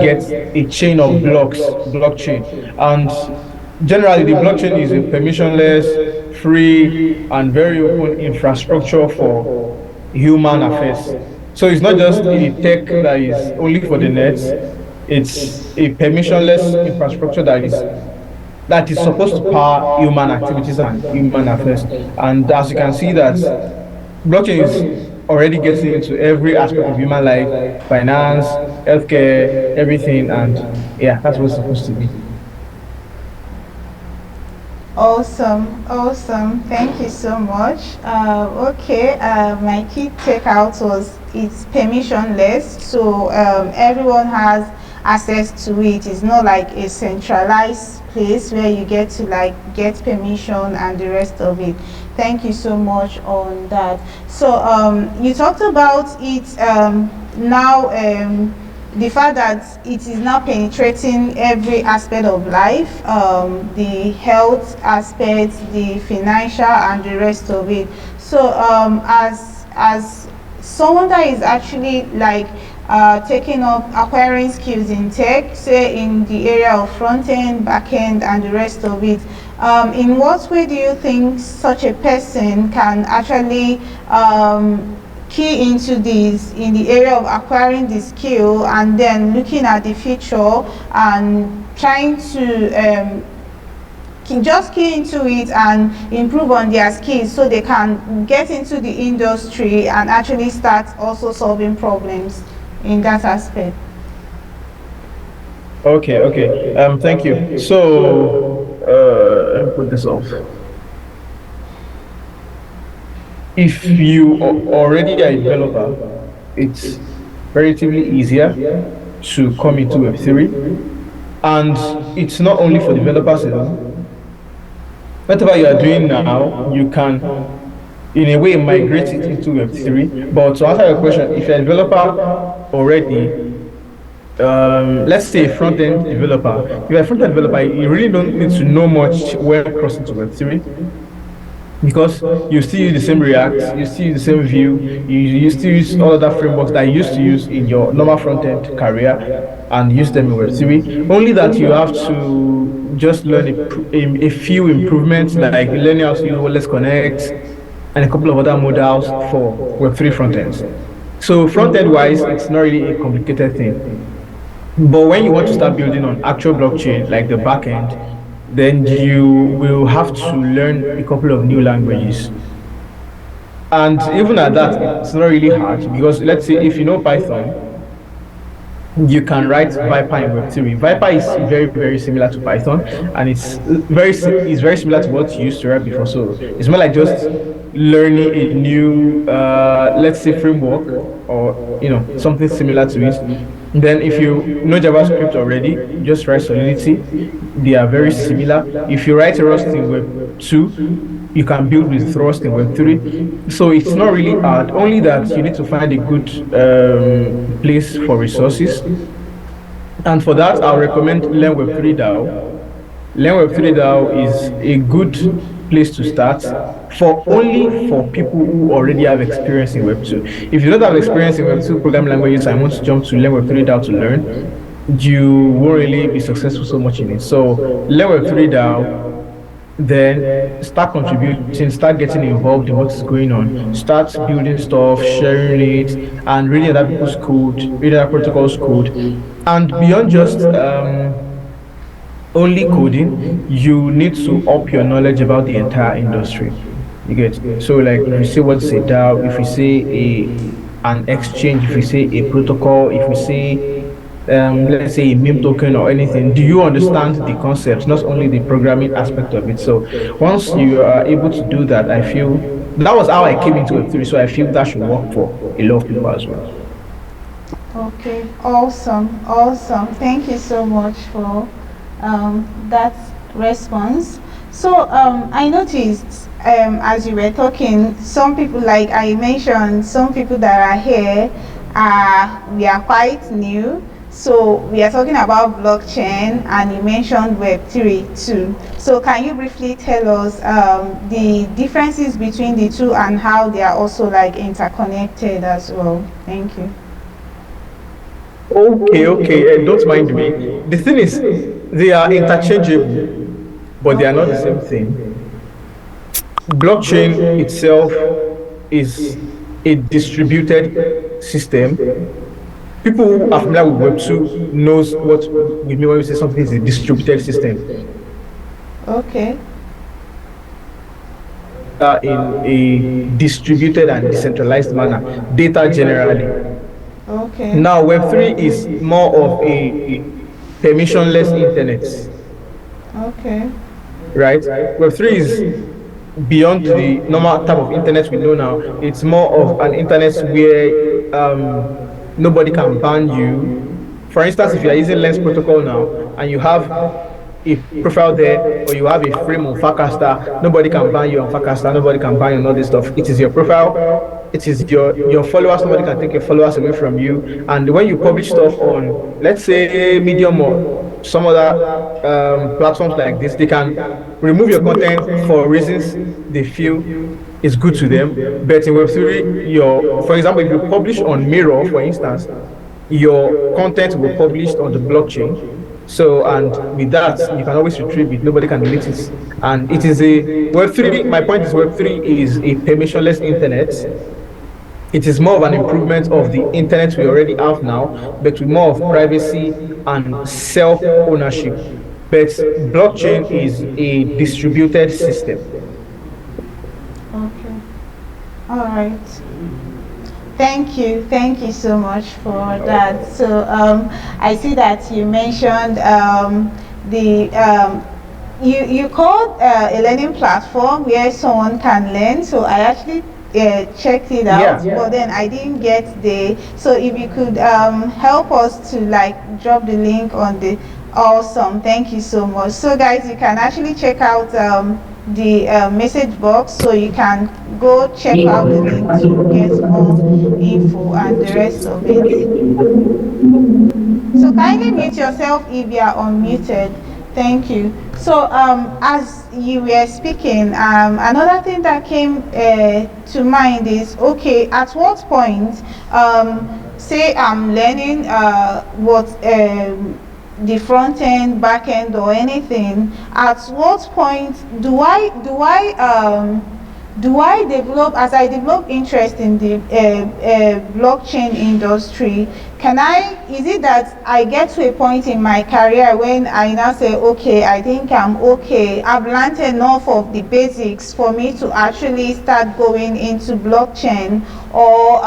get a chain of blocks, blockchain. And generally, the blockchain is a permissionless, free, and very open infrastructure for human affairs. So it's not just a tech that is only for the nets, it's a permissionless infrastructure that is supposed to power human activities and human affairs. And as you can see that blockchain is already getting into every aspect of human life, finance, healthcare, everything, and yeah, that's what it's supposed to be. Awesome, awesome. Thank you so much. Okay, my key takeout was it's permissionless, so everyone has access to it. It's not like a centralized place where you get to like get permission and the rest of it. Thank you so much on that. So you talked about it now. The fact that it is now penetrating every aspect of life, the health aspect, the financial, and the rest of it. So as someone that is actually like taking up acquiring skills in tech, say in the area of front end, back end, and the rest of it, in what way do you think such a person can actually key into this in the area of acquiring the skill and then looking at the future and trying to just key into it and improve on their skills so they can get into the industry and actually start also solving problems in that aspect? Okay. Thank you. So, let me put this off. If you already are a developer, it's relatively easier to come into Web3. And it's not only for developers alone. Whatever you are doing now, you can, in a way, migrate it into Web3. But to answer your question, if you're a developer already, let's say a front-end developer, if you're a front-end developer, you really don't need to know much when crossing to Web3. Because you still use the same React, you still use the same Vue, you still use all other frameworks that you used to use in your normal front-end career and use them in Web3. Only that you have to just learn a few improvements, like learning how to use Let's Connect and a couple of other modals for Web3 front-ends. So front-end wise, it's not really a complicated thing. But when you want to start building on actual blockchain, like the backend, then you will have to learn a couple of new languages. And even at that, it's not really hard because let's say if you know Python, you can write Viper in Web3. Viper is very similar to Python, and it's very similar to what you used to write before. So it's more like just learning a new let's say framework or something similar to it. Then if you know JavaScript already, just write Solidity. They are very similar. If you write Rust in Web 2, you can build with Rust in Web 3. So it's not really hard, only that you need to find a good place for resources. And for that, I'll recommend Learn Web 3 DAO. Learn Web 3 DAO is a good place to start only for people who already have experience in Web 2. If you don't have experience in Web 2 programming languages and want to jump to Learn Web 3 DAO to learn, you won't really be successful so much in it. So Learn Web 3 DAO, then start contributing, start getting involved in what's going on, start building stuff, sharing it, and reading other people's code, reading other protocols code. And beyond just only coding, you need to up your knowledge about the entire industry. You get, so like if you say what's a DAO, if we say an exchange, if we say a protocol, if we say let's say a meme token or anything, do you understand the concepts, not only the programming aspect of it? So once you are able to do that, I feel that was how I came into Web3. So I feel that should work for a lot of people as well. Okay, awesome. Thank you so much for that response. So I noticed as you were talking, some people, like I mentioned, some people that are here we are quite new. So we are talking about blockchain, and you mentioned Web3 too. So can you briefly tell us the differences between the two and how they are also like interconnected as well? Thank you. Okay, okay. Don't mind me. The thing is, they are interchangeable, but they are not the Okay. same thing. Blockchain itself is a distributed system. People who are familiar with Web2 knows what we mean when we say something is a distributed system. Okay. Data in a distributed and decentralized manner, data generally. Okay. Now, Web3 is more of a permissionless internet, Okay. right? Web3 is beyond the normal type of internet we know now. It's more of an internet where um, nobody can ban you. For instance, if you are using Lens protocol now and you have a profile there, or you have a frame on Farcaster, nobody can ban you on Farcaster, nobody can ban you on all this stuff. It is your profile, it is your followers, nobody can take your followers away from you. And when you publish stuff on, let's say, Medium or some other platforms like this, they can remove your content for reasons they feel is good to them. But in Web3, for example, if you publish on Mirror, for instance, your content will be published on the blockchain. So, and with that, you can always retrieve it. Nobody can delete it. And it is a Web3. My point is Web3 is a permissionless internet. It is more of an improvement of the internet we already have now, but with more of privacy and self ownership. But blockchain is a distributed system. Okay. All right. Thank you. Thank you so much for that. So I see that you mentioned the you called a learning platform where someone can learn. So I actually checked it out, Yeah. but then I didn't get the. So if you could help us to like drop the link on the. Awesome. Thank you so much. So guys, you can actually check out the message box, so you can go check out the link to get more info and the rest of it. So kindly mute yourself if you are unmuted. Thank you. So as you were speaking, another thing that came to mind is, okay, at what point, say I'm learning what the front end, back end, or anything, at what point do I develop, as I develop interest in the blockchain industry, is it that I get to a point in my career when I now say, okay, I think I'm okay, I've learned enough of the basics for me to actually start going into blockchain? Or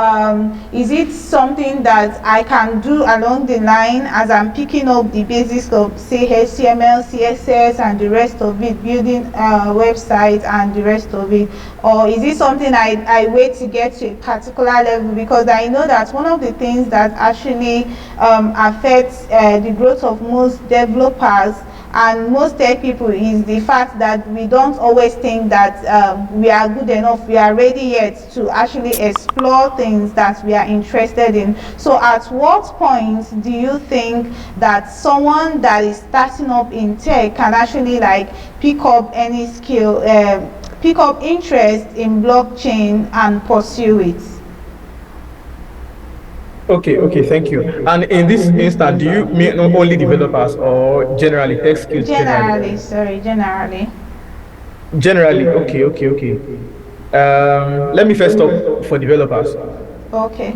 is it something that I can do along the line as I'm picking up the basics of, say, HTML, CSS, and the rest of it, building websites and the rest of it? Or is it something I wait to get to a particular level? Because I know that one of the things that actually affects the growth of most developers and most tech people is the fact that we don't always think that we are good enough, we are ready yet to actually explore things that we are interested in. So at what point do you think that someone that is starting up in tech can actually like pick up any skill, pick up interest in blockchain and pursue it? Okay, okay, thank you. And in this instance, do you mean only developers or generally tech skills generally? Generally, sorry, generally. Generally, okay, okay, okay. Let me first talk for developers. Okay.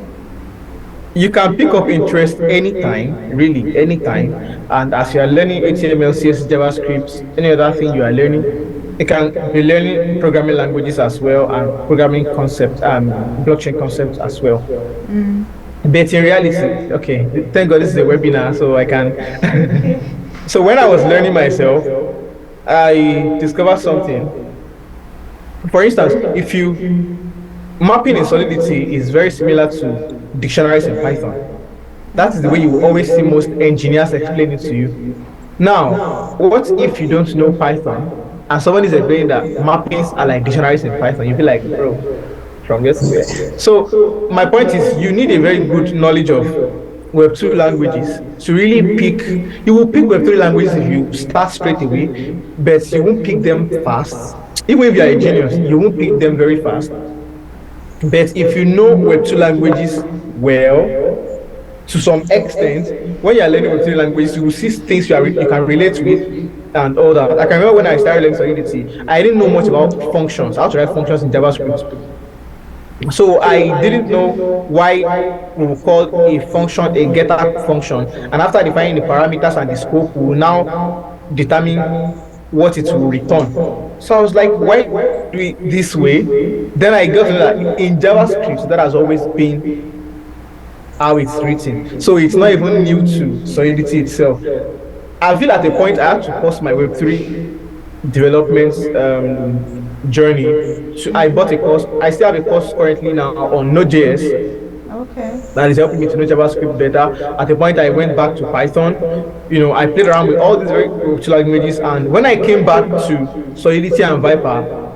You can pick up interest anytime, really anytime. And as you are learning HTML, CSS, JavaScript, any other thing you are learning, you can be learning programming languages as well and programming concepts and blockchain concepts as well. But in reality, okay, thank God this is a webinar, so I can. So when I was learning myself, I discovered something. For instance, if you mapping in Solidity is very similar to dictionaries in Python. That is the way you will always see most engineers explain it to you. Now, what if you don't know Python and someone is explaining that mappings are like dictionaries in Python? You'll be like, bro, from yesterday. So my point is, you need a very good knowledge of Web2 languages to really pick. You will pick Web3 languages if you start straight away, but you won't pick them fast. Even if you are a genius, you won't pick them very fast. But if you know Web2 languages well, to some extent, when you're learning with three languages, you will see things you can relate with and all that. I can remember when I started learning Solidity, I didn't know much about functions, how to write functions in JavaScript. So I didn't know why we will call a function a getter function. And after defining the parameters and the scope, we will now determine what it will return. So I was like, why do it this way? Then I got to know that in JavaScript, that has always been how it's written. So it's not even new to Solidity itself. I feel at a point I had to pause my Web3 development journey. So I bought a course. I still have a course currently now on Node.js Okay. that is helping me to know JavaScript better. At a point, I went back to Python. I played around with all these very two languages, and when I came back to Solidity and Viper,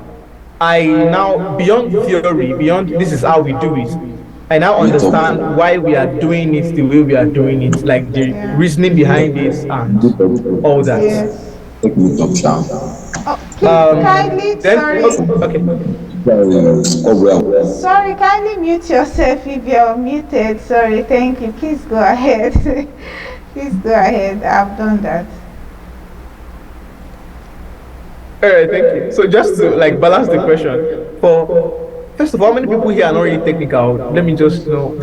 I now beyond theory, beyond this is how we do it. I now understand why we are doing it the way we are doing it, like the Yeah. reasoning behind it and all that. Yes. Oh, please kindly, Then sorry. okay. Sorry, kindly mute yourself if you're muted. Sorry, thank you. Please go ahead. Please go ahead. I've done that. All right, thank you. So just to like balance the question, for first of all, how many people here are not really technical? Let me just know.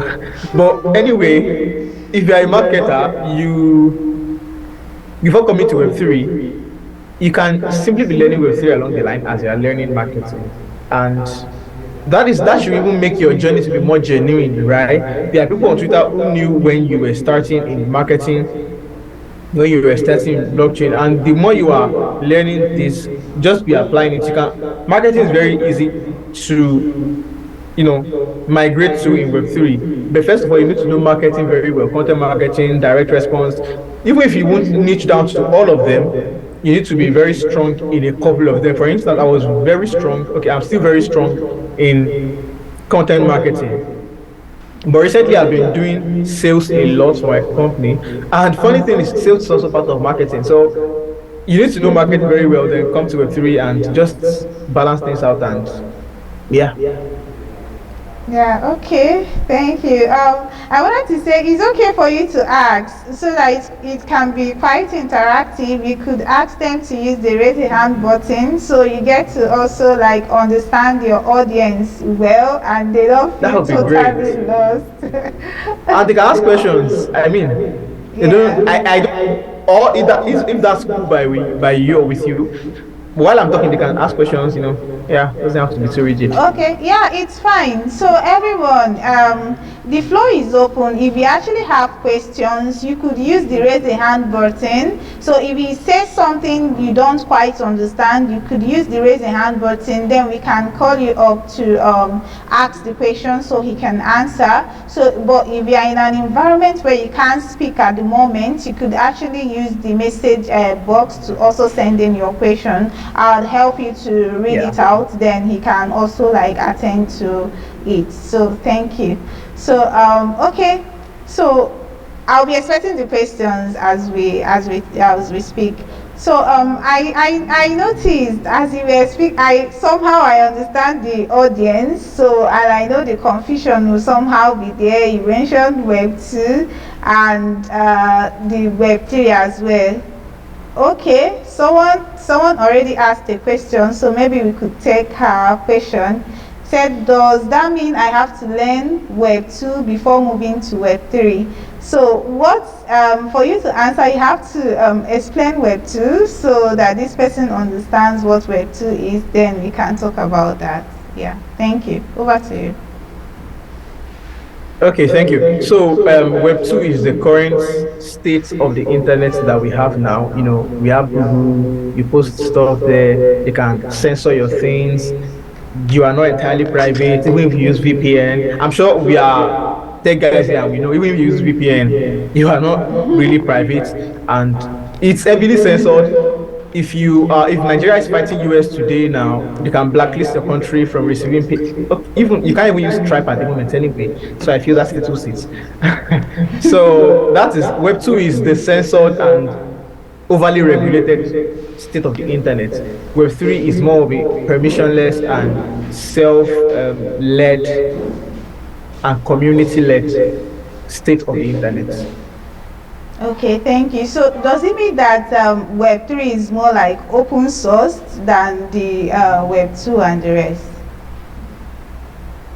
But anyway, if you are a marketer, you before coming to Web3, you can simply be learning Web3 along the line as you are learning marketing, and that should even make your journey to be more genuine, right? There are people on Twitter who knew when you were starting in marketing, when you were starting blockchain, and the more you are learning this, just be applying it. You can marketing is very easy to migrate to in Web3. But first of all, you need to know marketing very well, content marketing, direct response. Even if you won't niche down to all of them, you need to be very strong in a couple of them. For instance, I was very strong, okay, I'm still very strong in content marketing. But recently, I've been doing sales a lot for my company. And funny thing is, sales is also part of marketing. So you need to know marketing very well, then come to Web3 and just balance things out. And yeah. Yeah, okay, thank you. I wanted to say it's okay for you to ask so that it can be quite interactive. You could ask them to use the raise a hand button so you get to also like understand your audience well and they don't That feel would be totally great. lost. And they can ask questions. I mean, they don't. Yeah. I don't. Or if that's cool by you or with you, while I'm talking, they can ask questions. Yeah, doesn't have to be too rigid. Okay, yeah, it's fine. So everyone, the floor is open. If you actually have questions, you could use the raise a hand button. So if he says something you don't quite understand, you could use the raise a hand button. Then we can call you up to ask the question so he can answer. So, but if you are in an environment where you can't speak at the moment, you could actually use the message box to also send in your question. I'll help you to read it out, then he can also like attend to it. So thank you. So okay, so I'll be expecting the questions as we speak. So I noticed as you were speaking, I understand the audience. So and I know the confusion will somehow be there. You mentioned Web2 and the Web3 as well. Okay, someone already asked a question, so maybe we could take her question. Said, does that mean I have to learn Web 2 before moving to Web 3? So what for you to answer, you have to explain Web 2 so that this person understands what Web 2 is, then we can talk about that. Yeah, thank you. Over to you. Okay, thank you. So, Web2 is the current state of the internet that we have now. We have Google, you post stuff there, you can censor your things, you are not entirely private, even if you use VPN. I'm sure we are tech guys here, and we know even if you use VPN, you are not really private, and it's heavily censored. If Nigeria is fighting US today now, they can blacklist your country from receiving even you can't even use Stripe at the moment anyway. So I feel that's the two seats. So that is Web2 is the censored and overly regulated state of the internet. Web3 is more of a permissionless and self led and community led state of the internet. Okay, thank you. So does it mean that Web3 is more like open sourced than the Web2 and the rest?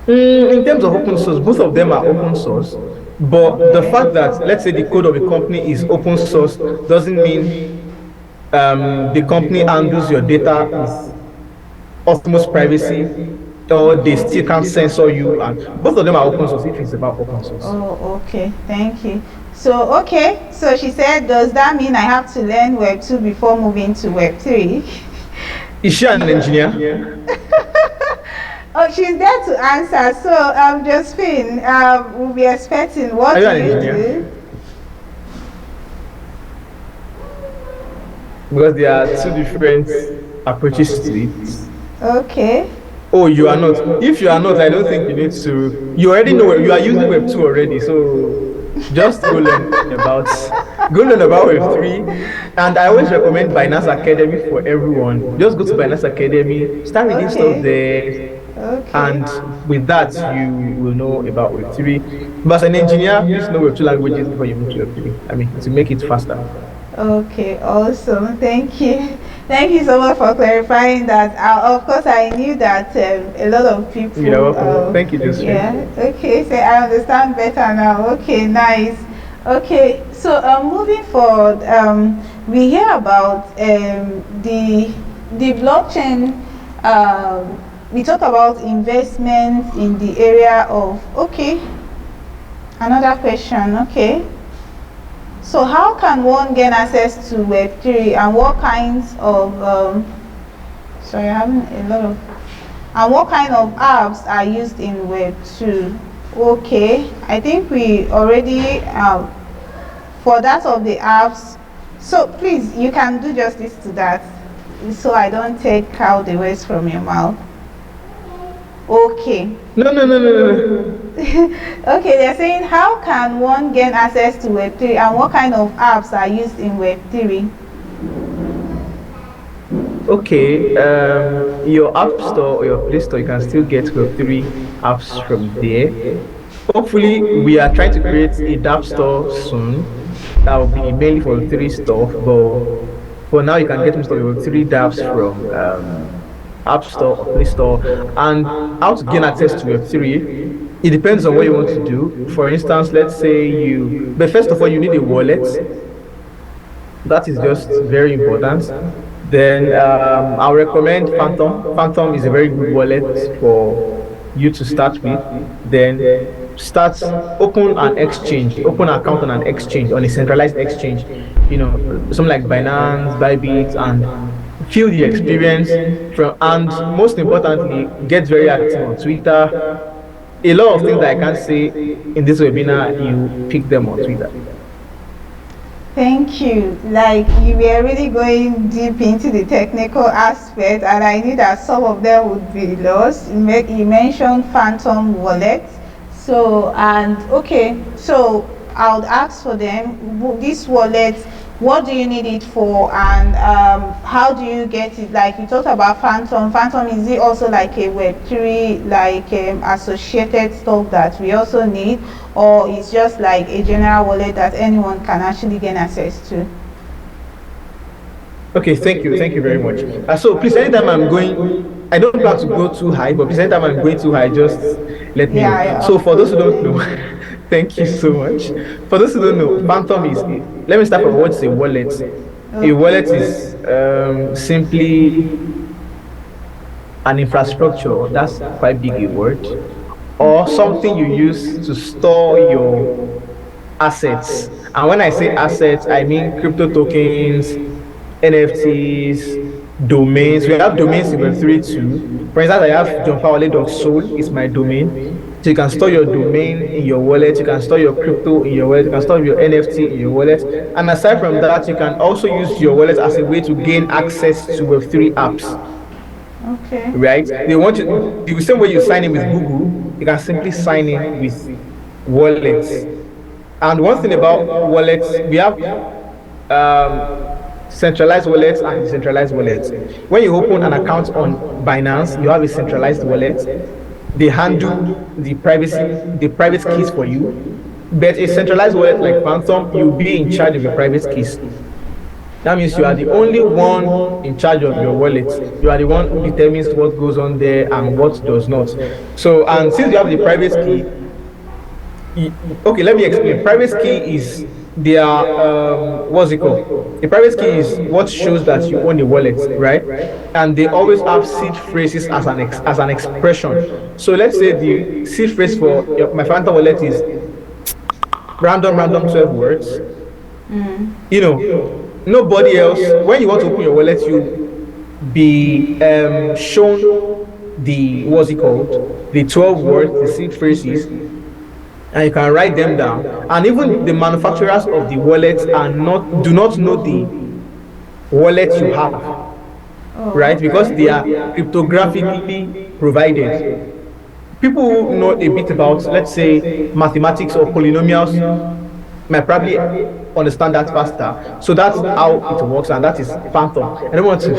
In terms of open source, both of them are open source. But the fact that, let's say, the code of a company is open source doesn't mean the company handles your data with utmost privacy, or they still can't censor you. And both of them are open source if it's about open source. Oh, okay, thank you. So, okay, so she said, does that mean I have to learn Web2 before moving to Web3? Is she an engineer? Oh, she's there to answer. So, Josephine, we'll be expecting. What Are you do an you engineer? do? Because there are two different approaches to it. Okay. Oh, you are not. If you are not, I don't think you need to. You already know you are using Web 2 already, so just go learn about Web 3. And I always recommend Binance Academy for everyone. Just go to Binance Academy, start reading stuff Okay. there, Okay. and with that you will know about Web 3. But as an engineer, please know Web 2 languages before you move to Web 3. I mean, to make it faster. Okay, awesome. Thank you. Thank you so much for clarifying that. Of course, I knew that a lot of people. You're welcome. Thank you, Yeah. Josephine. Okay. So I understand better now. Okay. Nice. Okay. So moving forward, we hear about the blockchain. We talk about investment in the area of. Okay. Another question. Okay. So how can one gain access to Web3, and what kinds of sorry, I'm having a lot of, and what kind of apps are used in Web2? Okay, I think we already for that of the apps. So please, you can do justice to that, so I don't take out the words from your mouth. Okay. No, no, no, no, no. Okay, they're saying how can one gain access to Web3, and what kind of apps are used in Web3? Okay, your App Store or your Play Store, you can still get Web3 apps from there. Hopefully, we are trying to create a App Store soon that will be mainly for Web3 stuff. But for now, you can get most of your Web3 dApps from App Store or Play Store. And how to gain access to Web3, it depends on what you want to do. For instance, let's say but first of all, you need a wallet. That is just very important. Then I'll recommend Phantom. Phantom is a very good wallet for you to start with. Then open an exchange, open an account on an exchange, on a centralized exchange. Something like Binance, Bybit, and feel the experience from. And most importantly, get very active on Twitter. A lot of things that I can't say in this webinar, you pick them on Twitter. Thank you. Like, you were really going deep into the technical aspect, and I knew that some of them would be lost. You mentioned Phantom Wallet. So, and okay, so I would ask for them, this wallet, what do you need it for, and how do you get it? Like, you talked about Phantom. Phantom, is it also like a Web3, like associated stuff that we also need, or it's just like a general wallet that anyone can actually gain access to? Okay, thank you very much. So please, anytime I'm going, I don't plan to go too high, but please, anytime I'm going too high, just let me Yeah, know. yeah, So of for those who course. don't know, thank you so much. For those who don't know, Phantom is. Let me start from what's a wallet. A wallet Okay. is simply an infrastructure. That's quite big a word, or something you use to store your assets. And when I say assets, I mean crypto tokens, NFTs, domains. We have domains in Web3 too. For instance, I have johnfawale.soul is my domain. So you can store your domain in your wallet, you can store your crypto in your wallet, you can store your NFT in your wallet. And aside from that, you can also use your wallet as a way to gain access to Web3 apps. Okay. Right? They want you the same way you sign in with Google, you can simply sign in with wallets. And one thing about wallets, we have centralized wallets and decentralized wallets. When you open an account on Binance, you have a centralized wallet. They handle the private keys for you. But a centralized wallet like Phantom, you'll be in charge of your private keys. That means you are the only one in charge of your wallet. You are the one who determines what goes on there and what does not. So, and since you have the private key, okay, let me explain. Private key is their what's it called? The private key is what shows that you own the wallet, right? And they always have seed phrases as as an expression. So let's say the seed phrase for my Phantom wallet is random 12 words. You know, nobody else. When you want to open your wallet, you be shown the what's it called? The 12 words, the seed phrases, and you can write them down. And even the manufacturers of the wallets are not do not know the wallet you have, Oh, right? Because okay. they are cryptographically provided. People who know a bit about, let's say, mathematics or polynomials might probably understand that faster. So that's how it works, and that is Phantom. I don't want to.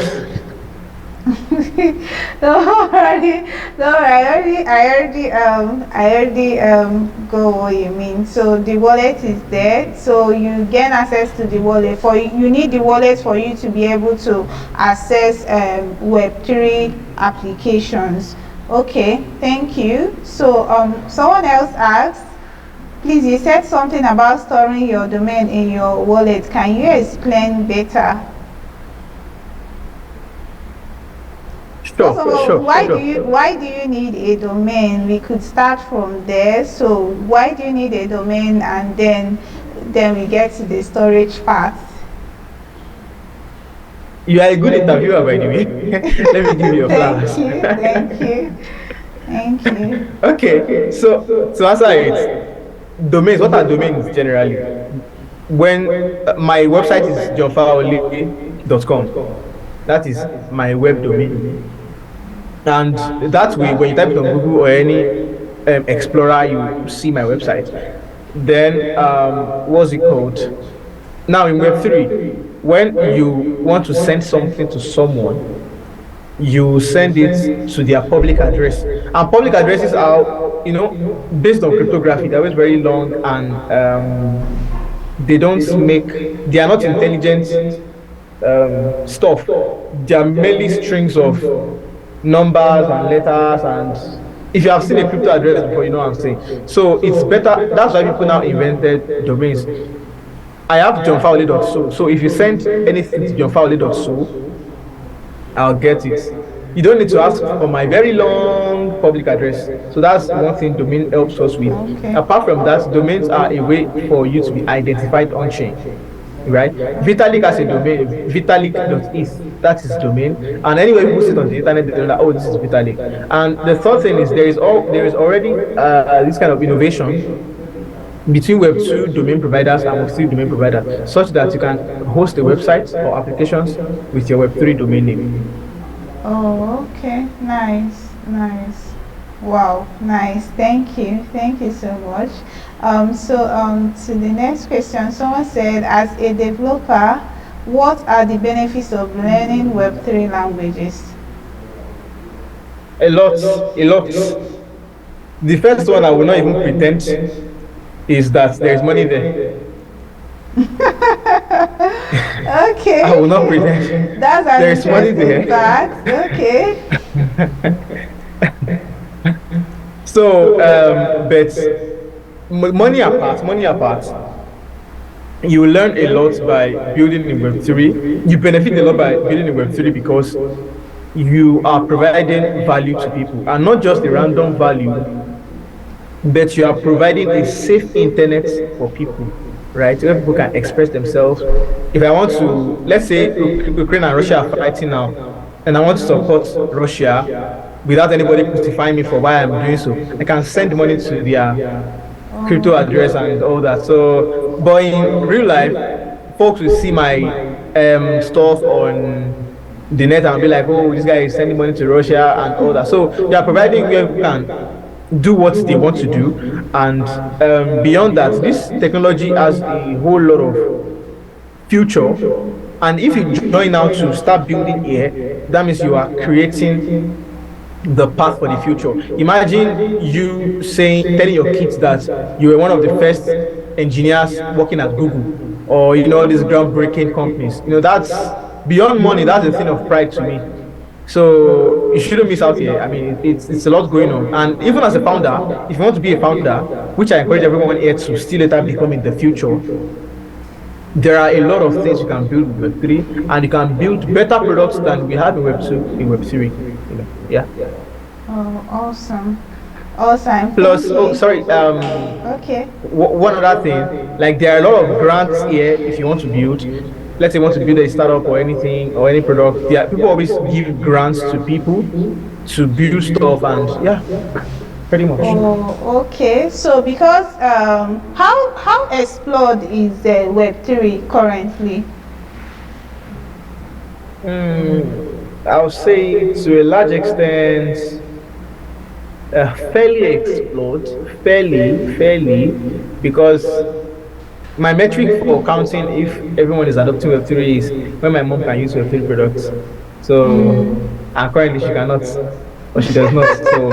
Don't worry, don't worry. I already go what you mean. So the wallet is there, so you gain access to the wallet. For you need the wallet for you to be able to access Web3 applications. Okay, thank you. So someone else asked, please, you said something about storing your domain in your wallet. Can you explain better? First of all, Sure. why do you need a domain? We could start from there. So why do you need a domain, and then we get to the storage part. You are a good interviewer, by the way. Let me give you a Thank class. you, thank you, thank you. Okay, so to answer it, domains. What are domains generally? When my website is johnfaoli.com, that is my web domain, and that way, when you type it on Google or any Explorer, you see my website. Then, what's it called? Now in Web3, when you want to send something to someone, you send it to their public address. And public addresses are, based on cryptography. They're always very long, and they don't make, they are not intelligent stuff. They are mainly strings of numbers and letters. And if you have seen a crypto address before, you know what I'm saying. So it's better. That's why people now invented domains. I have johnfaole.so. So if you send anything to johnfaole.so, I'll get it. You don't need to ask for my very long public address. So that's one thing domain helps us with. Okay. Apart from that, domains are a way for you to be identified on chain. Right? Vitalik has a domain, vitalik.is, that is domain. And anyway, people sit on the internet, they know that, oh, this is Vitalik. And the third thing is there is already this kind of innovation between Web2 domain providers and Web3 domain providers, such that you can host a website or applications with your Web3 domain name. Oh, okay, nice, nice. Wow, nice. Thank you so much. To the next question, someone said, as a developer, what are the benefits of learning Web3 languages? A lot, a lot. The first one I will not even pretend is that there is money there. I will not Okay, pretend. that's an There is money interesting there. fact. Okay. So, but money apart, you learn a lot by building in Web3. You benefit a lot by building in Web3 because you are providing value to people, and not just a random value, but you are providing a safe internet for people, right? Where people can express themselves. If I want to, let's say Ukraine and Russia are fighting now, and I want to support Russia without anybody crucifying me for why I'm doing so, I can send money to their crypto address and all that. So, but in real life, folks will see my stuff on the net and be like, oh, this guy is sending money to Russia and all that. So they are providing where people can do what they want to do, and beyond that, this technology has a whole lot of future. And if you join now to start building here, that means you are creating the path for the future. Imagine you telling your kids that you were one of the first engineers working at Google, or all these groundbreaking companies. That's beyond money. That's a thing of pride to me. So you shouldn't miss out here. I mean, it's a lot going on. And even as a founder, if you want to be a founder, which I encourage everyone here to still later become in the future, there are a lot of things you can build with Web3, and you can build better products than we have in Web2, in Web3. Yeah. Oh, awesome. Awesome. Thank Plus, oh, you. sorry. Okay. One other thing, like there are a lot of grants here if you want to build. Let's say you want to build a startup or anything or any product. Yeah, people always give grants to people to build stuff, and yeah, pretty much. Oh, okay. So because how explored is Web3 currently? I'll say to a large extent, fairly explode, fairly, because my metric for counting if everyone is adopting Web3 is when my mom can use Web3 products. So, and currently she cannot, or she does not. So,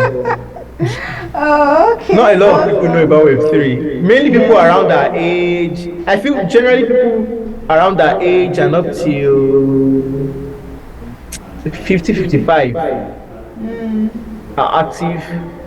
Oh, not a okay. lot of people know Awesome. about Web3. Mainly people around our age. I feel generally people around our age and up till 50, 55 are active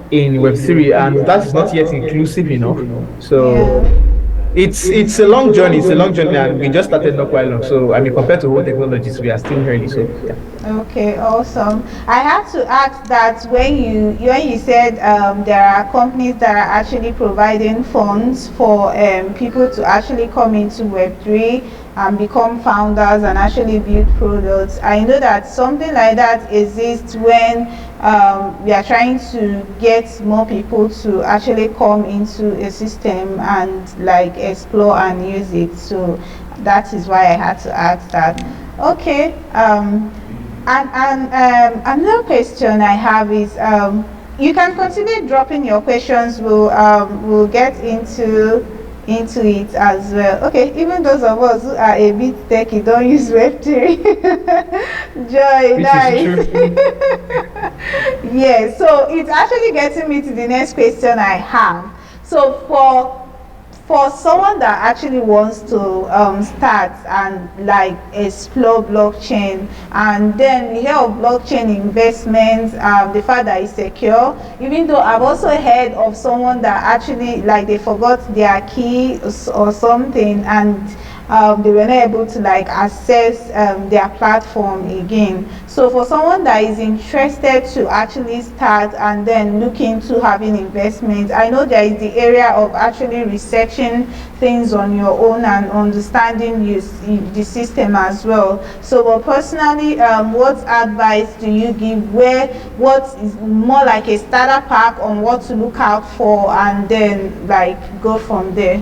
in Web3, and that is not yet inclusive enough. So, Yeah. it's a long journey. It's a long journey, and we just started not quite long. So I mean, compared to whole technologies, we are still early. So yeah. Okay, awesome. I have to ask that when you said there are companies that are actually providing funds for people to actually come into Web3 and become founders and actually build products. I know that something like that exists when we are trying to get more people to actually come into a system and like explore and use it. So that is why I had to ask that. Okay. And another question I have is you can continue dropping your questions. We'll get into it as well. Okay, even those of us who are a bit techy don't use Web3. Joy, Which is nice. true. Yeah, so it's actually getting me to the next question I have. So for someone that actually wants to start and like explore blockchain, and then we hear of blockchain investments, the fact that it's secure, even though I've also heard of someone that actually like they forgot their key or something, and they were not able to like access their platform again. So for someone that is interested to actually start and then look into having investments, I know there is the area of actually researching things on your own and understanding the system as well. So but personally, what advice do you give, what is more like a starter pack on what to look out for, and then like go from there?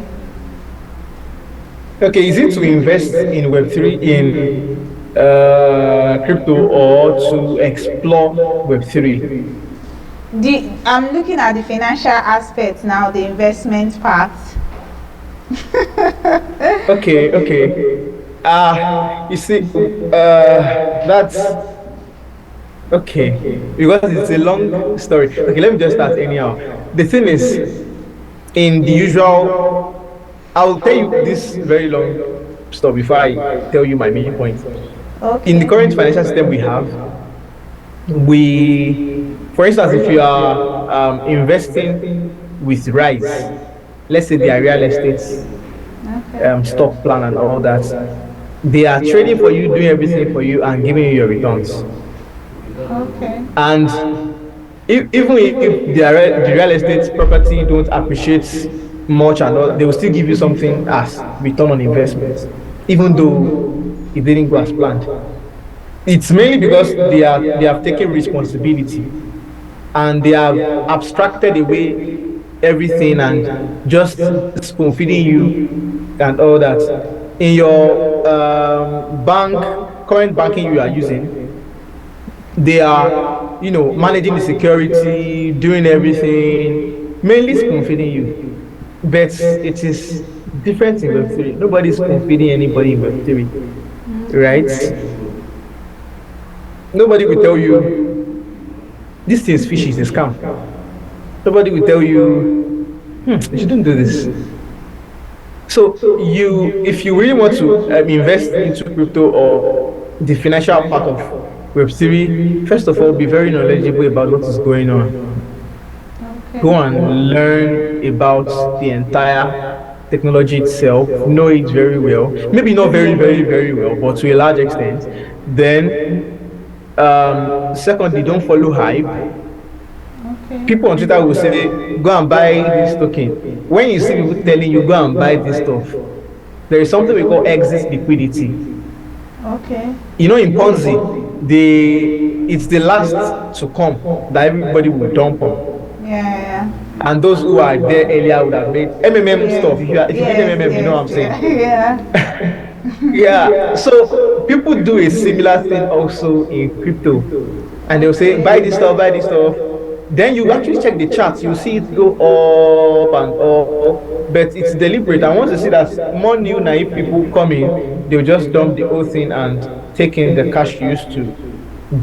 Okay, is it to invest in Web3 in crypto, or to explore Web3? I'm looking at the financial aspect now, the investment part. Okay. You see, that's okay because it's a long story. Okay, let me just start anyhow. The thing is, in the usual, I'll tell you this very long stuff before I tell you my main point. In the Okay. current financial system we have, for instance, if you are investing with rice, let's say they are real estate, Okay. stock plan and all that, they are trading for you, doing everything for you, and giving you your returns. Okay. And even if the real estate property don't appreciate much and all, they will still give you something as return on investment, even though it didn't go as planned. It's mainly because they have taken responsibility, and they have abstracted away everything and just spoon feeding you and all that. In your current banking you are using, they are managing the security, doing everything, mainly spoon feeding you. But it is different in Web3. Nobody's spoon feeding anybody in Web3, right? Nobody will tell you This thing is fishy, it's a scam. Nobody will tell you, you shouldn't do this. So if you really want to invest into crypto or the financial part of Web3, first of all, be very knowledgeable about what is going on. Go Okay. and learn about the entire technology itself, know it very well. Maybe not very, very, very well, but to a large extent. Then, secondly, don't follow hype. Okay. People on Twitter will say, go and buy this token. When you see people telling you, go and buy this stuff, there is something we call exit liquidity. Okay. In Ponzi, it's the last to come that everybody will dump on. Yeah. And those who are there earlier would have made MMM Yes. stuff. If you did Yes. MMM, you know what I'm Yes. saying. Yeah. Yeah. So people do a similar thing also in crypto, and they'll say buy this stuff, buy this stuff. Then you actually check the charts, you see it go up and up, but it's deliberate. And once you see that more new naive people come in, they'll just dump the whole thing and take in the cash used to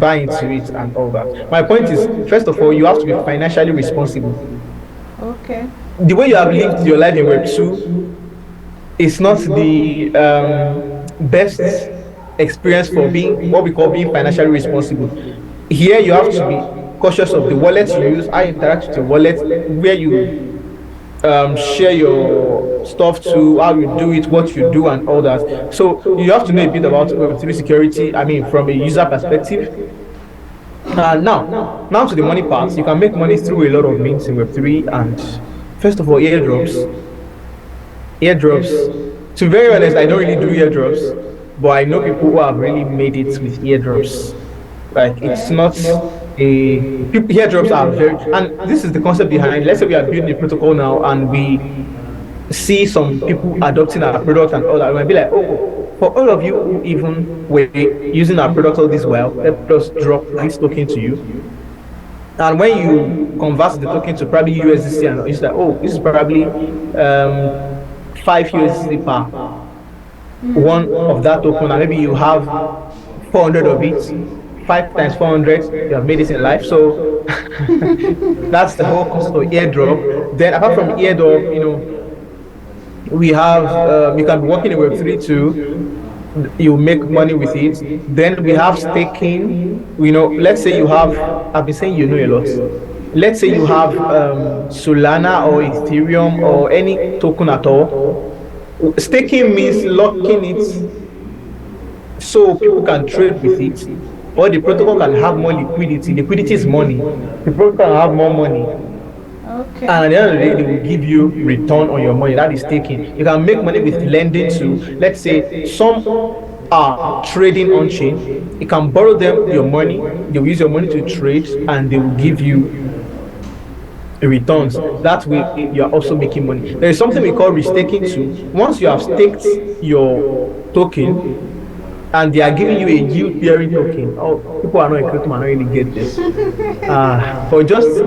buy into it and all that. My point is, first of all, you have to be financially responsible. Okay. The way you have lived your life in Web2 is not the best experience for being what we call being financially responsible. Here, you have to be cautious of the wallet you use, how you interact with your wallet, where you share your stuff to, how you do it, what you do, and all that. So you have to know a bit about Web3 security. I mean, from a user perspective. Now to the money part. You can make money through a lot of means in Web3, and first of all, airdrops. Airdrops. To be very honest, I don't really do airdrops, but I know people who have really made it with airdrops. Like it's Okay. not airdrops are very, and this is the concept behind. Let's say we are building a protocol now, and we see some people adopting our product and all that. We might be like, oh, for all of you who even were using our product all this while, let us drop this token to you. And when you convert the token to probably USDC, and it's like, oh, this is probably 5 USDC per one of that token, and maybe you have 400 of it. 5 times 400, you have made it in life. So that's the whole concept of airdrop. Then apart from airdrop, we have you can be working in Web3 too. You make money with it. Then we have staking. Let's say you have. I've been saying you know a lot. Let's say you have Solana or Ethereum or any token at all. Staking means locking it so people can trade with it, or the protocol can have more liquidity. Liquidity is money. The protocol can have more money, and Okay. at the end of the day, they will give you return on your money. That is taking. You can make money with lending to, let's say, some are trading on chain. You can borrow them your money. They will use your money to trade, and they will give you returns. That way, you are also making money. There is something we call restaking too. Once you have staked your token, and they are giving you a yield bearing token. Oh, people are not in crypto, are not really get this. But just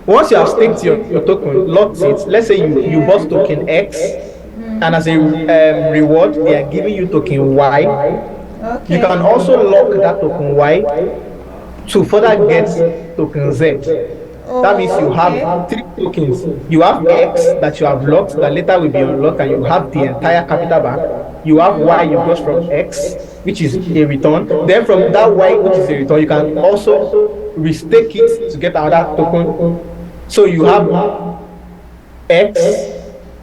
once you have staked your token, locked it, let's say you bought token X, and as a reward, they are giving you token Y. You Okay. can also lock that token Y to further get token Z. That means you Oh, okay. have three tokens. You have X that you have locked that later will be unlocked, and you have the entire capital back. You have Y you got from X, which is a return. Then from that Y, which is a return, you can also restake it to get another token. So you have X,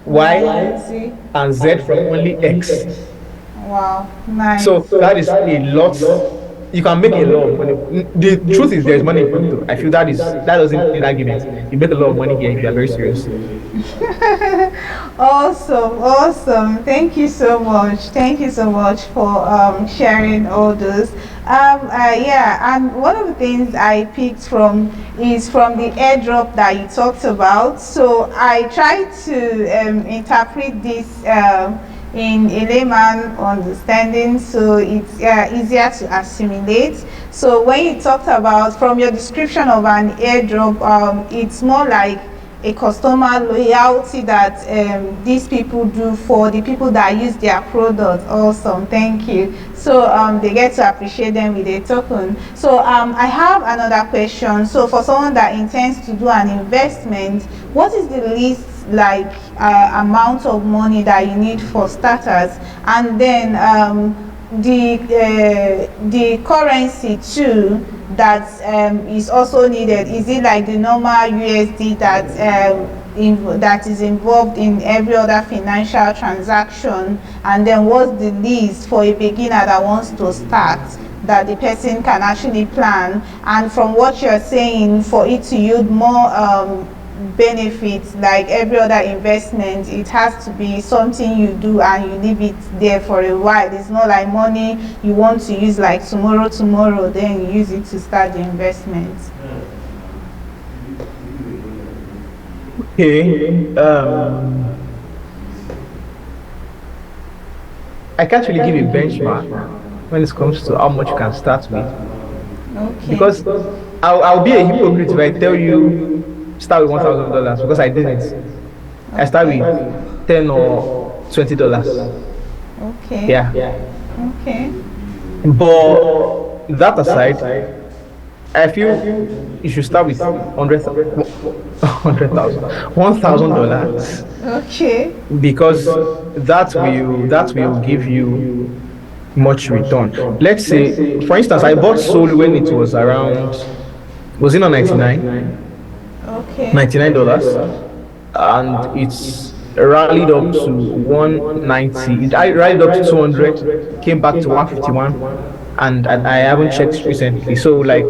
Y, See. and Z from only X. Wow. So Nice. that is a lot. You can make a lot of money. The truth is, there's money in crypto. I feel that doesn't need argument. You make a lot of money here if you are very serious. Awesome, awesome. Thank you so much. Thank you so much for sharing all those. Yeah, and one of the things I picked from is from the airdrop that you talked about. So I tried to interpret this in a layman understanding, so it's easier to assimilate. So when you talked about from your description of an airdrop, it's more like a customer loyalty that these people do for the people that use their product. Awesome, thank you. So they get to appreciate them with a token. So I have another question. So for someone that intends to do an investment, what is the least like amount of money that you need for starters, and then the currency too that is also needed? Is it like the normal USD that that is involved in every other financial transaction? And then what's the least for a beginner that wants to start that the person can actually plan? And from what you're saying, for it to yield more benefits like every other investment, it has to be something you do and you leave it there for a while. It's not like money you want to use like tomorrow then you use it to start the investment. Okay. I can't really give a benchmark when it comes to how much you can start with, Okay. because I'll be a hypocrite if I tell you start with $1,000 because I didn't. I start Okay. with $10 or $20. Okay. Yeah. Okay. But that aside, I feel you should start with 100,000, $1,000, Okay. because that will give you much return. Let's say, for instance, I bought Soul when it was around, was it not 99? Okay. $99, and it's rallied up to 190. I rallied up to 200, came back to 151, and I haven't checked recently. So like,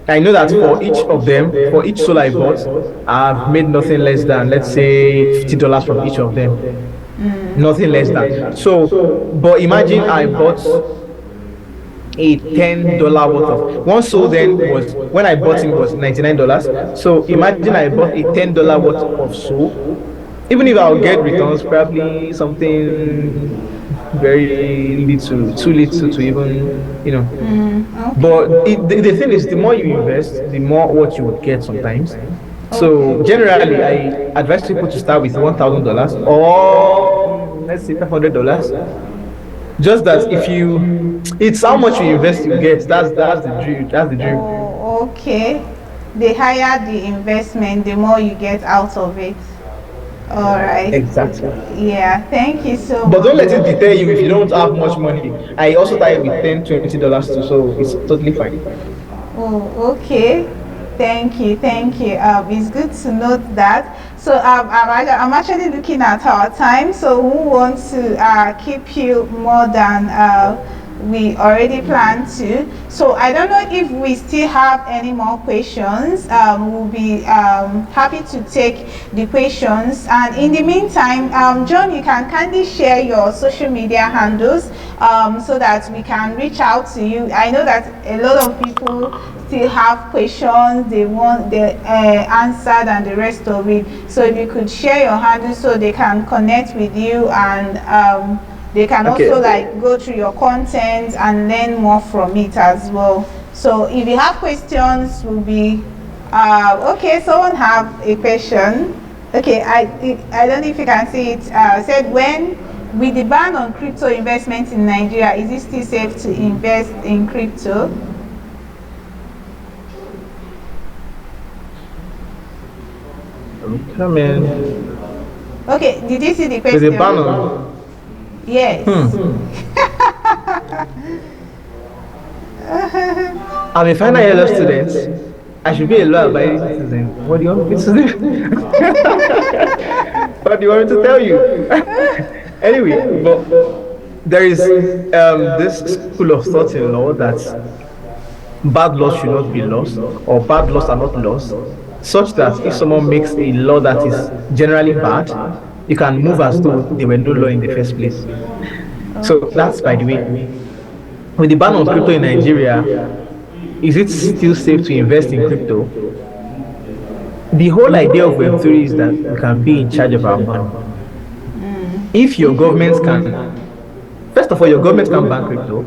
I know that for each of them, for each solar I bought, I've made nothing less than, let's say, $50 from each of them. Nothing less than. So, but imagine I bought a $10 worth of one soul. Then was, when I bought it was $99. So imagine I bought a $10 worth of soul. Even if I'll get returns, probably something very little, too little to even. Okay. But the thing is, the more you invest, the more what you would get sometimes. So Okay. generally, I advise people to start with $1,000 or let's say $500. Just that if you, it's how much you invest you get. That's the dream. That's the dream. Oh, okay. The higher the investment, the more you get out of it. All right. Exactly. Yeah. Thank you so But don't much. let it deter you if you don't have much money. I also started with $10, $20 too, so it's totally fine. Oh, okay. Thank you, thank you. It's good to note that. So I'm actually looking at our time. So we want to keep you more than we already planned to. So I don't know if we still have any more questions. We'll be happy to take the questions. And in the meantime, John, you can kindly share your social media handles so that we can reach out to you. I know that a lot of people still have questions they want the answered and the rest of it. So if you could share your handles so they can connect with you, and they can Okay. also like go through your content and learn more from it as well. So if you have questions, we'll be okay. Someone have a question. Okay, I don't know if you can see it. Said, when with the ban on crypto investment in Nigeria, is it still safe to invest in crypto? Come in. Okay, did you see the With a question? banner. Yes. I'm a final year law student. I should be a law abiding citizen. What do you want me to do? What do you want me to tell you? Anyway, but there is this school of thought in law that bad laws should not be laws, or bad laws are not laws, such that if someone makes a law that is generally bad, you can move as though they were no law in the first place. So that's by the way. With the ban on crypto in Nigeria, is it still safe to invest in crypto? The whole idea of Web3 is that we can be in charge of our money. If your government can, first of all, your government can ban crypto,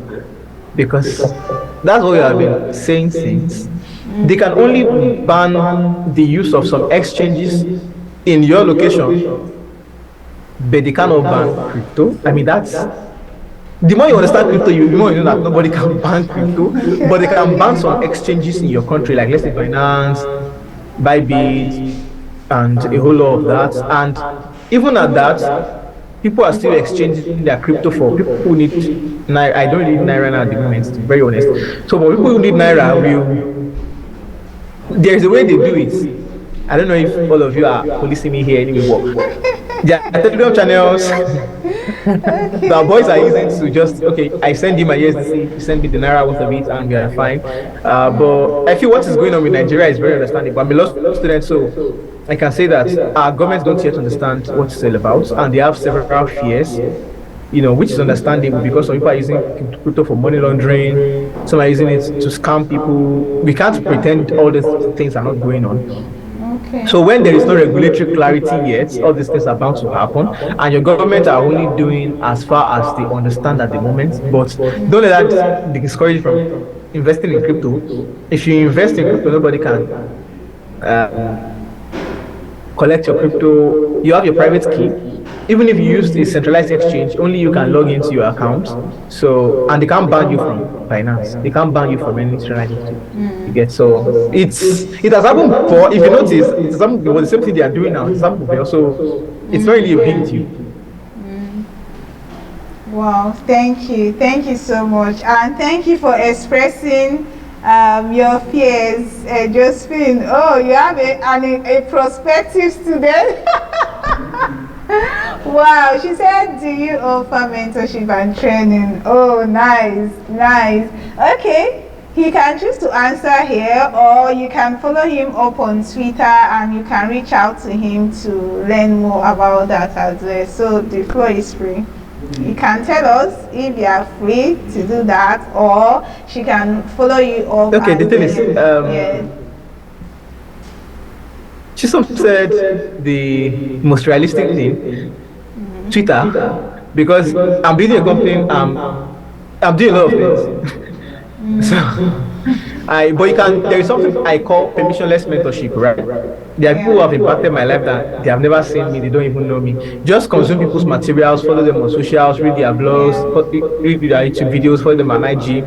because that's what we have been saying since. They can only ban the use of some exchanges in your location, but they cannot ban crypto. I mean, that's the more you understand crypto, the more you know that nobody can ban crypto, but they can ban some exchanges in your country, like let's say Binance, Bybit, and a whole lot of that. And even at that, people are still exchanging their crypto for people who need naira. I don't need naira now at the moment, to be very honest. So for people who need naira, will there's a way they do it. I don't know if all of you are policing me here anymore. There are Telegram channels the boys are using to just, okay, I send you my USDC, you send me the naira worth of it, and we are fine. But I feel what is going on with Nigeria is very understandable. I'm a law student, so I can say that our governments don't yet understand what it's all about, and they have several fears, which is understandable because some people are using crypto for money laundering, some are using it to scam people. We can't pretend all these things are not going on. Okay. So when there is no regulatory clarity yet, all these things are bound to happen, and your government are only doing as far as they understand at the moment. But don't let that discourage you from investing in crypto. If you invest in crypto, nobody can collect your crypto. You have your private key. Even if you use a centralized exchange, only you can log into your account. So, and they can't ban you from Binance. They can't ban you from any centralized exchange. You get, so it has happened before. If you notice, it was the same thing they are doing now. It's happened before, so it's not really a big deal. Wow, thank you so much, and thank you for expressing your fears. Josephine, oh, you have a prospective student. Wow, she said, do you offer mentorship and training? Oh, nice. Okay, he can choose to answer here, or you can follow him up on Twitter and you can reach out to him to learn more about that as well. So the floor is free. You can tell us if you are free to do that, or she can follow you up. Okay, the thing is, yeah. Chisom said the most realistic thing, Twitter, because I'm building a company, I'm doing a lot of things. So, there is something I call permissionless mentorship, right? There are people who have impacted my life that they have never seen me, they don't even know me. Just consume people's materials, follow them on socials, read their blogs, read their YouTube videos, follow them on IG.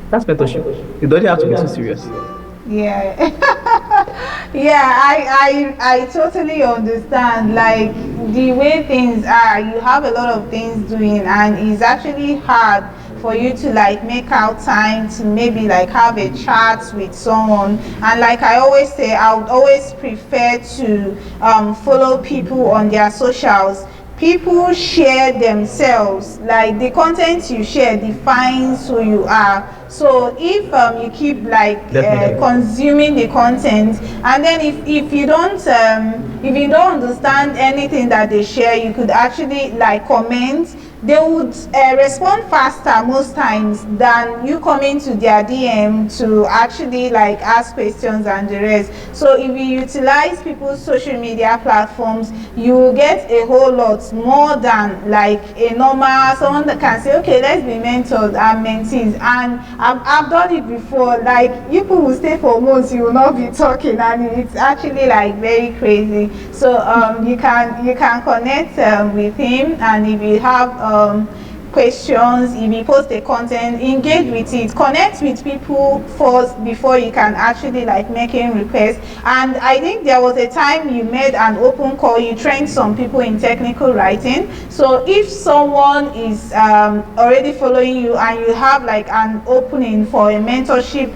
That's mentorship. You don't have to be too serious. Yeah. Yeah, I totally understand. Like the way things are, you have a lot of things doing, and it's actually hard for you to like make out time to maybe like have a chat with someone. And like I always say, I would always prefer to follow people on their socials. People share themselves, like the content you share defines who you are. So if you keep like consuming the content, and then if you don't understand anything that they share, you could actually like comment. They would respond faster most times than you coming to their DM to actually like ask questions and the rest. So if you utilize people's social media platforms, you will get a whole lot more than like a normal someone that can say, okay, let's be mentors and mentees. And I've done it before. Like people will stay for months, you will not be talking, and it's actually like very crazy. So you can connect with him, and if you have questions, if you post the content, engage with it, connect with people first before you can actually like making requests. And I think there was a time you made an open call, you trained some people in technical writing. So if someone is already following you and you have like an opening for a mentorship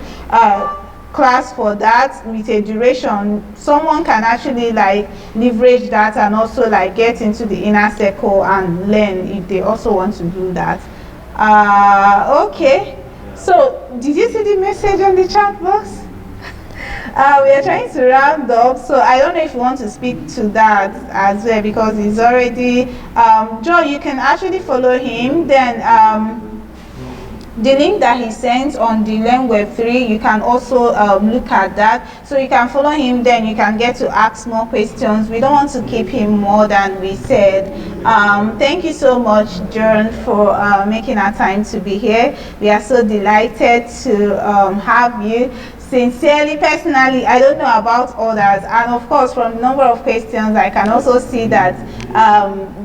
class for that with a duration, someone can actually like leverage that and also like get into the inner circle and learn if they also want to do that. Okay, so did you see the message on the chat box? We are trying to round up, so I don't know if you want to speak to that as well, because it's already Joe, you can actually follow him. Then the link that he sent on the Learn Web3, you can also look at that. So you can follow him, then you can get to ask more questions. We don't want to keep him more than we said. Thank you so much, John, for making our time to be here. We are so delighted to have you. sincerely, personally, I don't know about others, and of course from the number of questions I can also see that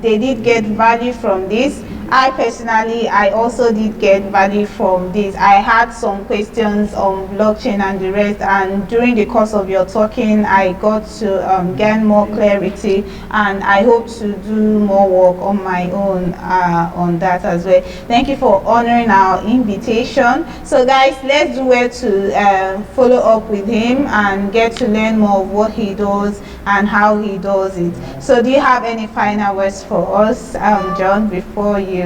they did get value from this. I personally, I also did get value from this. I had some questions on blockchain and the rest, and during the course of your talking, I got to gain more clarity, and I hope to do more work on my own on that as well. Thank you for honoring our invitation. So guys, let's do well to follow up with him and get to learn more of what he does and how he does it. So do you have any final words for us, John, before you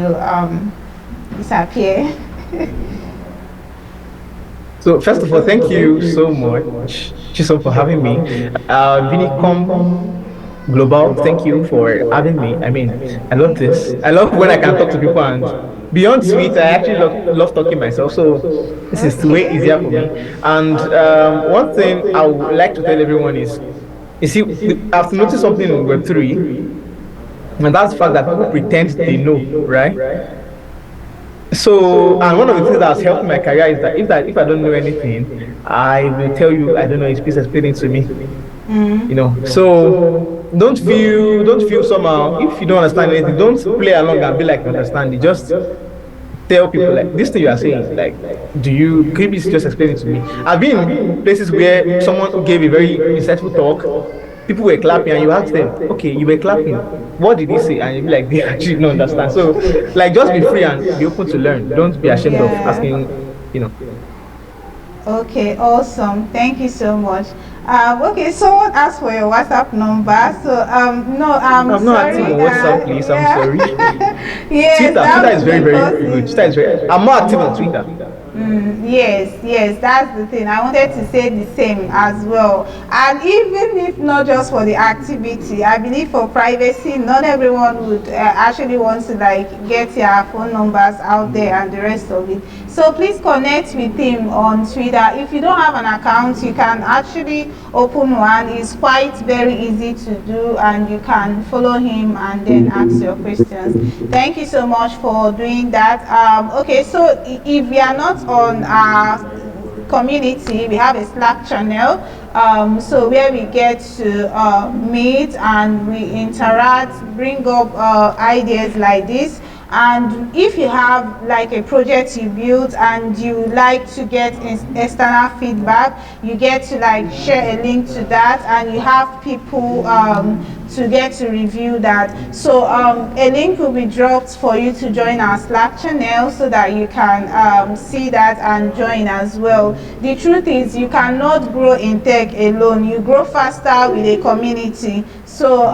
disappear? So first of all, thank you so much, Chisom, for having me. Vinicom Global, thank you for having me. I mean, I love this. I love when I can talk to people, and beyond sweet, I actually love talking myself. So this is way easier for me. Okay. And one thing I would like to tell everyone is, you see, I've noticed something in Web3, and that's the fact that people pretend they know, right? So, and one of the things that has helped my career is that if I don't know anything, I will tell you I don't know. It's please explain it to me. You know. So don't feel somehow if you don't understand anything. Don't play along and be like you understand it. Just tell people like this thing you are saying. Like, do you can you please just explain it to me? I've been in places where someone gave a very insightful talk, people were clapping, and you ask them, okay, you were clapping, what did he say? And you be like, they actually don't understand. So like just be free and be open to learn. Don't be ashamed of asking, you know. Okay, awesome. Thank you so much. Okay, someone asked for your WhatsApp number. So, no, I'm I'm not active sorry. on WhatsApp, please. I'm sorry. Yes, Twitter that is would very, be very good. Twitter is very. I'm more active on Twitter. Yes, yes, that's the thing. I wanted to say the same as well. And even if not just for the activity, I believe for privacy, not everyone would actually want to like get their phone numbers out there and the rest of it. So please connect with him on Twitter. If you don't have an account, you can actually open one. It's quite very easy to do, and you can follow him and then ask your questions. Thank you so much for doing that. Okay, so if we are not on our community, we have a Slack channel, so where we get to meet and we interact, bring up ideas like this. And if you have like a project you built and you like to get external feedback, you get to like share a link to that, and you have people to get to review that. So a link will be dropped for you to join our Slack channel so that you can see that and join as well. The truth is you cannot grow in tech alone. You grow faster with a community. So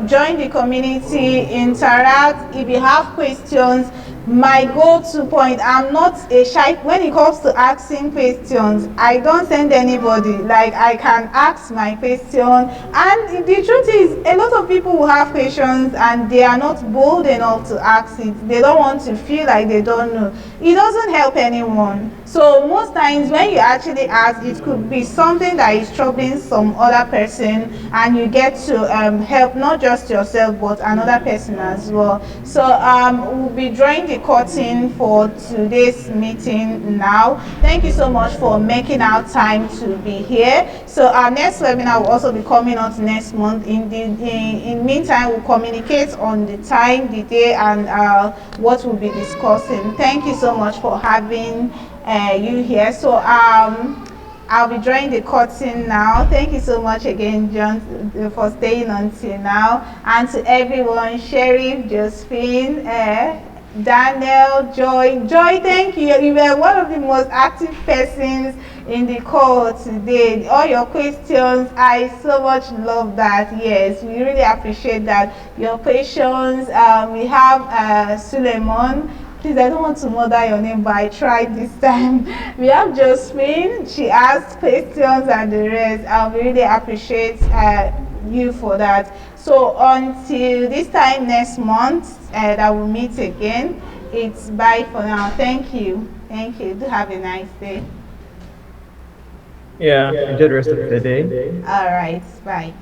join the community, interact. If you have questions, my go-to point, I'm not a shy when it comes to asking questions. I don't send anybody, like I can ask my question, and the truth is a lot of people who have questions and they are not bold enough to ask it. They don't want to feel like they don't know. It doesn't help anyone. So most times when you actually ask, it could be something that is troubling some other person, and you get to help not just yourself but another person as well. So we'll be drawing the curtain for today's meeting now. Thank you so much for making our time to be here. So our next webinar will also be coming out next month. In meantime, we'll communicate on the time, the day, and what we'll be discussing. Thank you so much for having you here. So I'll be drawing the curtain now. Thank you so much again, John, for staying until now. And to everyone, Sheriff, Josephine, Daniel, Joy. Joy, thank you. You were one of the most active persons in the call today. All your questions, I so much love that. Yes, we really appreciate that. Your questions. We have Suleiman. Please, I don't want to murder your name, but I tried this time. We have Josephine. She asked questions and the rest. I really appreciate you for that. So until this time next month, that we'll meet again. It's bye for now. Thank you. Thank you. Do have a nice day. Yeah. Enjoy the rest of the day. All right. Bye.